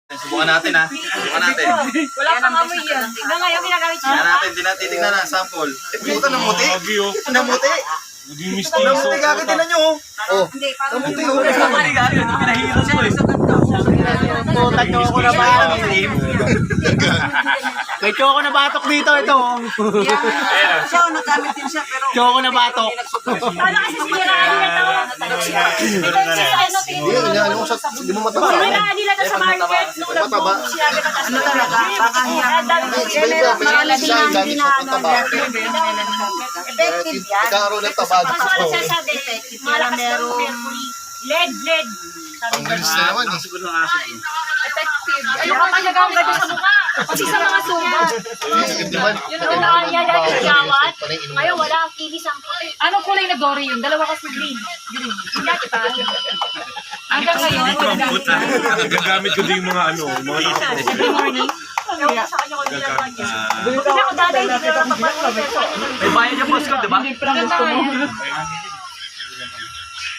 Subukan natin ha. Subukan natin. Wala pang amoy yan. Hanggang ngayon ginagamit siya. Tingnan natin, titignan na, sample. Puta, namuti. Namuti. Naging mistiso. Namuti, gagawin din na nyo. Oh, Hindi, parang namuti. Pinahihirap ko eh. Puta, choco na batok. May choco na batok dito, ito. siya, nagamit din siya, pero... Choco na batok. Paano kasi siniraan nila ito? Ito yung sa ano, tingin mo. Hindi mo mataba. Siniraan nila ito sa market. Nung nag-boom, sinabi ka kasi. Ano talaga? Effective yan. Nagkakaroon ng taba. Kaso ano sasabi? Malakas daw mercury. Lead. Ang galis na naman eh. Effective. Ano ka magagamit ka sa mukha? Kasi sa mga sugat. Yun ang nakanya dahil sa gawat. Ngayon wala ang kilis ang puti. Anong kulay na dory yun? Dalawa kasi green. Green. Dati pa. Hanggang ngayon, Nagagamit ko din yung mga ano, mga nakapo. every morning. Ewan ko sa kanya kung ginagawa niya. Kasi ako dati hindi ko lang mapapalitan sa kanya. May bayad yung boss ko, di ba? Maganda nga yan.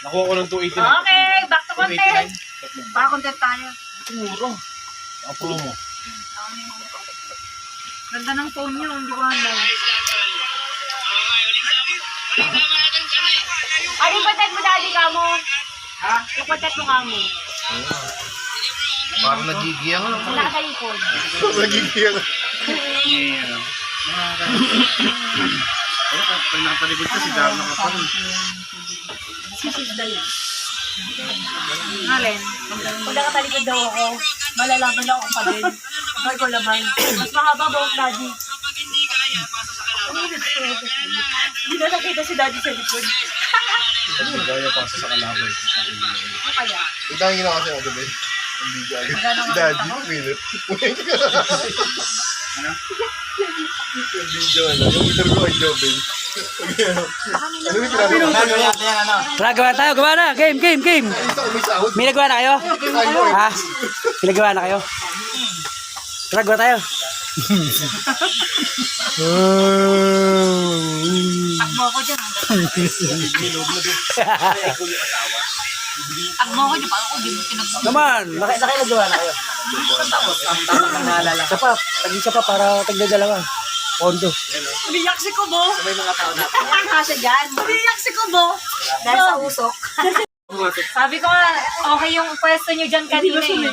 Nakuha ko ng 280 na. Okay, back to content. Baka content tayo. Ang promo. Ganda ng phone niyo, hindi ko handa. Ano yung content mo dati ka mo? Ha? Yung content mo ka mo? Parang nagigiyang lang. Wala ka sa likod. Nagigiyang. Pag nakapaligod ka, si Darna ka pa rin. Alin? Pag nakatalikod daw ako, malalaman lang akong pagin. Kapag ko laban. Mas mahaba ba ang daddy? Hindi na nakita si daddy sa likod. Gaya pa sa kalaban. Kaya? Itangin na kasi ako gabi. Hindi gagawin. Si Daddy, minute. Yung video ano, yung interview kay Jobel. Ano yung pinapakita? Tara, gawa tayo. Gawa na. Game. Isa umisahod. May nagawa na kayo? Ha? May nagawa na kayo? Tara, gawa tayo. Takbo ako dyan. Takbo ako dyan. Parang ako din mo tinagbo. Naman, nakailagawa na kayo. Isa pa, tag-isa pa para tagdadalawa. Pondo. Umiyak si Kubo. May mga tao na. Kasi dyan. Umiyak si Kubo. Dahil sa usok. Sabi ko nga, okay yung pwesto nyo dyan kanina eh.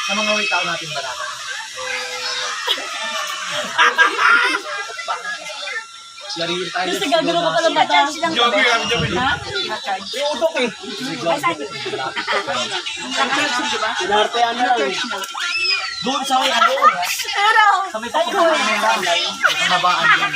Sa mga way tao natin ba naman? Lariin tayo. Kasi gagano ka pala mata. Joby, Ha? Yung utok eh. Ay, saan yun? Sinartean na lang eh. Doon sa may ano. Pero, Sa may tayo. Sa may nabaan.